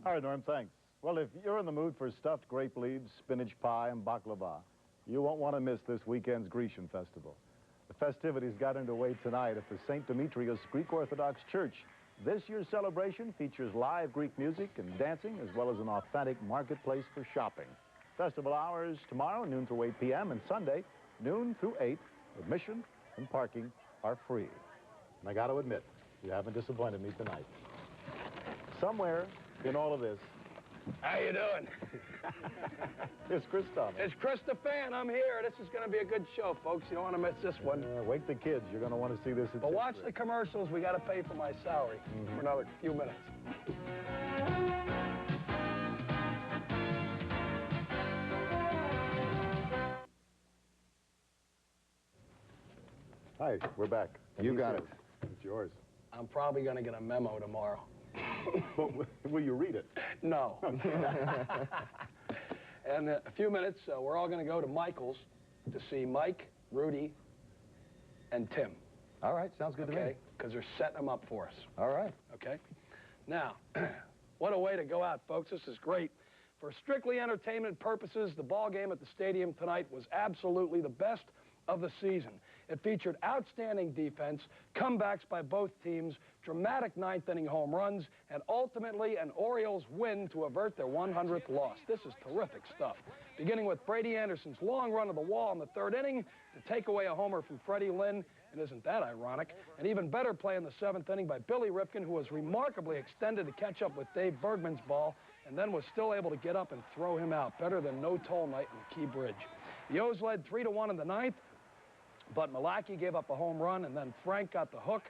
All right, Norm, thanks. Well, if you're in the mood for stuffed grape leaves, spinach pie, and baklava, you won't want to miss this weekend's Grecian Festival. The festivities got underway tonight at the St. Demetrius Greek Orthodox Church. This year's celebration features live Greek music and dancing, as well as an authentic marketplace for shopping. Festival hours tomorrow, noon through 8 p.m., and Sunday, noon through 8. Admission and parking are free. And I got to admit, you haven't disappointed me tonight. Somewhere in all of this, how you doing? It's Christoph. It's Christopher. I'm here. This is going to be a good show, folks. You don't want to miss this one. Wake the kids. You're going to want to see this. But watch the commercials. We got to pay for my salary for another few minutes. Hi, we're back. You got it. It's yours. I'm probably going to get a memo tomorrow. But will you read it? No. And in a few minutes, we're all going to go to Michael's to see Mike, Rudy, and Tim. All right, sounds good to me. Because they're setting them up for us. All right. Okay? Now, what a way to go out, folks. This is great. For strictly entertainment purposes, the ball game at the stadium tonight was absolutely the best of the season. It featured outstanding defense, comebacks by both teams, dramatic ninth-inning home runs, and ultimately an Orioles win to avert their 100th loss. This is terrific stuff. Beginning with Brady Anderson's long run to the wall in the third inning to take away a homer from Freddie Lynn, and isn't that ironic? An even better play in the seventh inning by Billy Ripken, who was remarkably extended to catch up with Dave Bergman's ball, and then was still able to get up and throw him out. Better than no toll night in Key Bridge. The O's led 3-1 in the ninth, but Malachi gave up a home run, and then Frank got the hook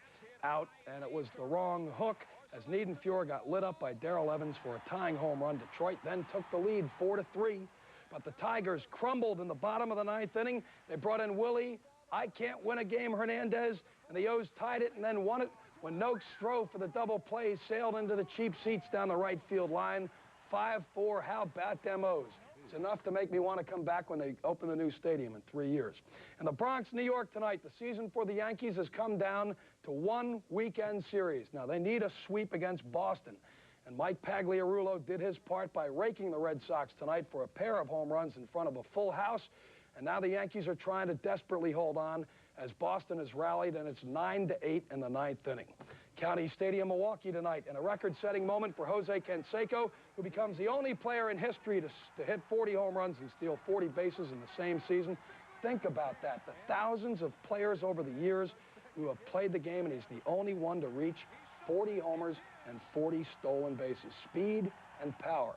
out, and it was the wrong hook as Niedenfuhr got lit up by Darrell Evans for a tying home run. Detroit then took the lead 4-3, but the Tigers crumbled in the bottom of the ninth inning. They brought in Willie, I can't win a game, Hernandez, and the O's tied it and then won it when Noakes strove for the double play, sailed into the cheap seats down the right field line. 5-4, how about them O's? It's enough to make me want to come back when they open the new stadium in 3 years. In the Bronx, New York tonight, the season for the Yankees has come down to one weekend series. Now, they need a sweep against Boston. And Mike Pagliarulo did his part by raking the Red Sox tonight for a pair of home runs in front of a full house. And now the Yankees are trying to desperately hold on as Boston has rallied, and it's 9-8 in the ninth inning. County Stadium, Milwaukee tonight, in a record-setting moment for Jose Canseco, who becomes the only player in history to hit 40 home runs and steal 40 bases in the same season. Think about that. The thousands of players over the years who have played the game, and he's the only one to reach 40 homers and 40 stolen bases. Speed and power.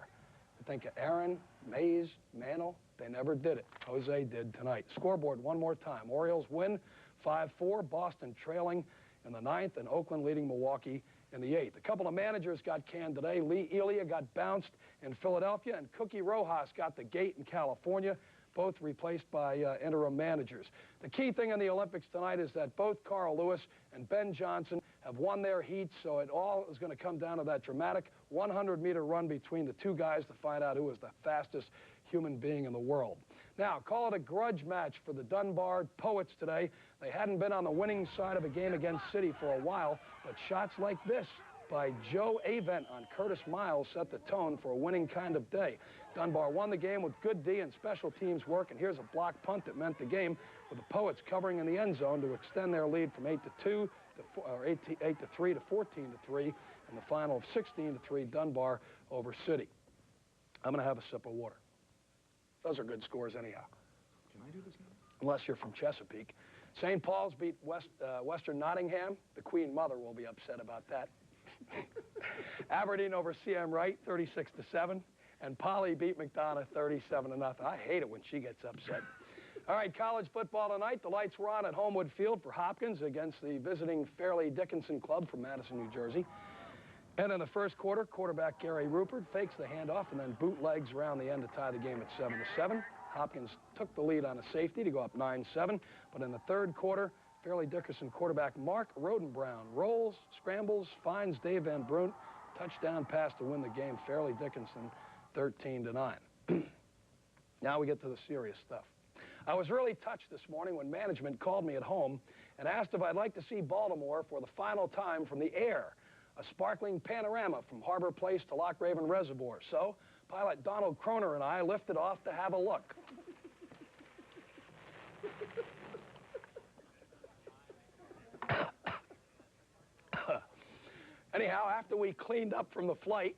Think of Aaron, Mays, Mantle. They never did it. Jose did tonight. Scoreboard one more time. Orioles win 5-4. Boston trailing in the ninth, and Oakland leading Milwaukee in the eighth. A couple of managers got canned today. Lee Elia got bounced in Philadelphia, and Cookie Rojas got the gate in California, both replaced by interim managers. The key thing in the Olympics tonight is that both Carl Lewis and Ben Johnson have won their heats, so it all is going to come down to that dramatic 100-meter run between the two guys to find out who is the fastest human being in the world. Now, call it a grudge match for the Dunbar Poets today. They hadn't been on the winning side of a game against City for a while, but shots like this by Joe Avent on Curtis Miles set the tone for a winning kind of day. Dunbar won the game with good D and special teams work, and here's a block punt that meant the game, with the Poets covering in the end zone to extend their lead from 8-3 to 14-3, and the final of 16-3 Dunbar over City. I'm going to have a sip of water. Those are good scores anyhow. Can I do this now? Unless you're from Chesapeake. St. Paul's beat Western Nottingham. The Queen Mother will be upset about that. Aberdeen over CM Wright, 36-7. And Poly beat McDonough, 37-0. I hate it when she gets upset. All right, college football tonight. The lights were on at Homewood Field for Hopkins against the visiting Fairleigh Dickinson Club from Madison, New Jersey. And in the first quarter, quarterback Gary Rupert fakes the handoff and then bootlegs around the end to tie the game at 7-7. Hopkins took the lead on a safety to go up 9-7. But in the third quarter, Fairleigh Dickinson quarterback Mark Rodenbrown rolls, scrambles, finds Dave Van Brunt. Touchdown pass to win the game. Fairleigh Dickinson 13-9. Now we get to the serious stuff. I was really touched this morning when management called me at home and asked if I'd like to see Baltimore for the final time from the air. a sparkling panorama from Harbor Place to Loch Raven Reservoir. So, pilot Donald Kroner and I lifted off to have a look. Anyhow, after we cleaned up from the flight,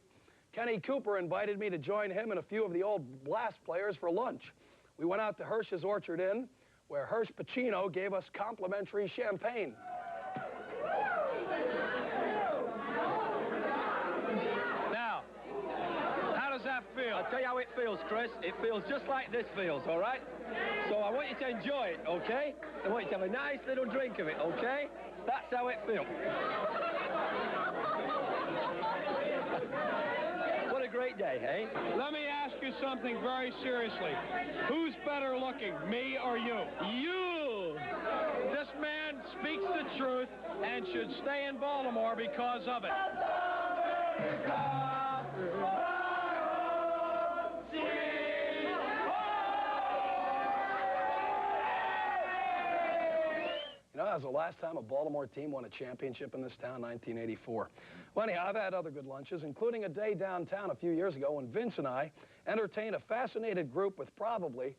Kenny Cooper invited me to join him and a few of the old Blast players for lunch. We went out to Hirsch's Orchard Inn, where Hirsch Pacino gave us complimentary champagne. Now, how does that feel? I'll tell you how it feels, Chris. It feels just like this feels, all right? So I want you to enjoy it, okay? I want you to have a nice little drink of it, okay? That's how it feels. What a great day, hey? Let me ask you something very seriously. Who's better looking, me or you? You! This man speaks the truth and should stay in Baltimore because of it. You know, that was the last time a Baltimore team won a championship in this town, 1984. Well, anyhow, I've had other good lunches, including a day downtown a few years ago when Vince and I entertained a fascinated group with probably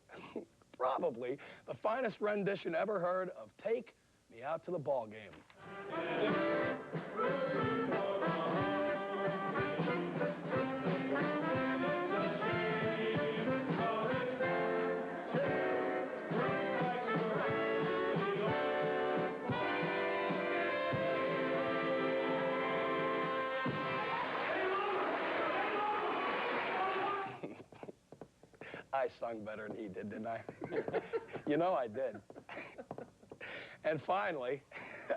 the finest rendition ever heard of Take Me Out to the Ball Game. I sung better than he did, didn't I? You know I did. And finally,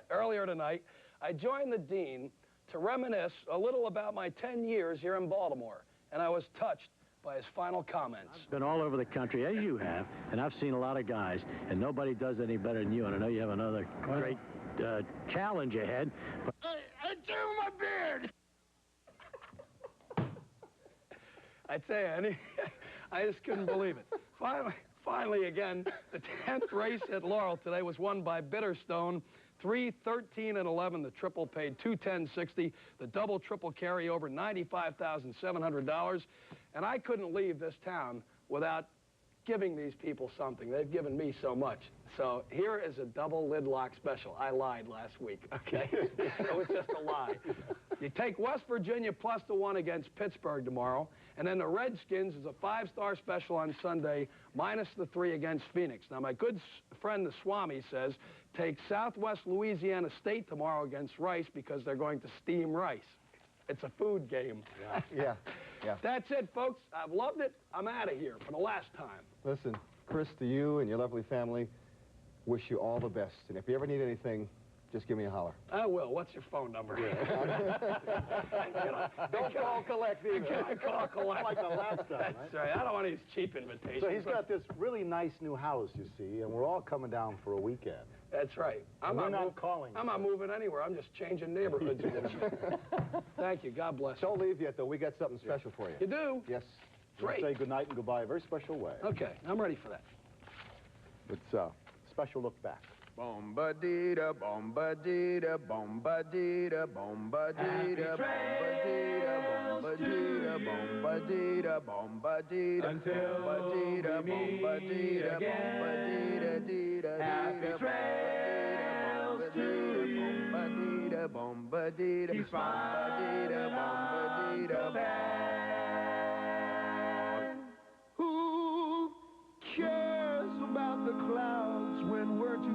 earlier tonight, I joined the dean to reminisce a little about my 10 years here in Baltimore, and I was touched by his final comments. I've been all over the country, as you have, and I've seen a lot of guys, and nobody does any better than you, and I know you have another great challenge ahead. But I drew my beard! I tell you, I just couldn't believe it. Finally, again, the 10th race at Laurel today was won by Bitterstone. 3, 13, and 11. The triple paid $210.60. The double triple carry over $95,700. And I couldn't leave this town without giving these people something. They've given me so much. So here is a double lid lock special. I lied last week, okay? It was just a lie. You take West Virginia +1 against Pittsburgh tomorrow, and then the Redskins is a 5-star special on Sunday, -3 against Phoenix. Now, my good friend, the Swami, says take Southwest Louisiana State tomorrow against Rice because they're going to steam Rice. It's a food game. Yeah. That's it, folks. I've loved it. I'm out of here for the last time. Listen, Chris, to you and your lovely family, wish you all the best. And if you ever need anything, just give me a holler. I will. What's your phone number? Don't call collect either. Call collect. Like the last time, That's right. I don't want these cheap invitations. So he's got this really nice new house, you see, and we're all coming down for a weekend. That's right. I'm not calling. I'm not moving anywhere. I'm just changing neighborhoods. Thank you. God bless you. Don't leave yet, though. We got something special for you. You do? Yes. Great. Say good night and goodbye a very special way. Okay. I'm ready for that. It's a special look back. Bomba-dee-da, bomba-dee-da, bomba-dee-da, bomba-dee-da, bomba-dee-da, bomba-dee-da, bomba-dee-da, bomba-dee-da, bomba-dee-da, bomba-dee-da, bomba-dee-da, happy trails to you, bomba-dee-da, bomba-dee-da, bomba-dee-da, bomba-dee-da. Who cares about the clouds when we're together?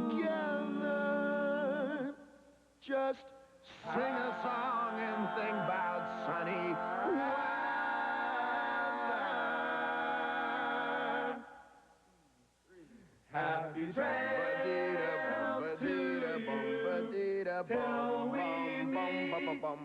Just sing a song and think about sunny weather. Happy trails to you till we meet again.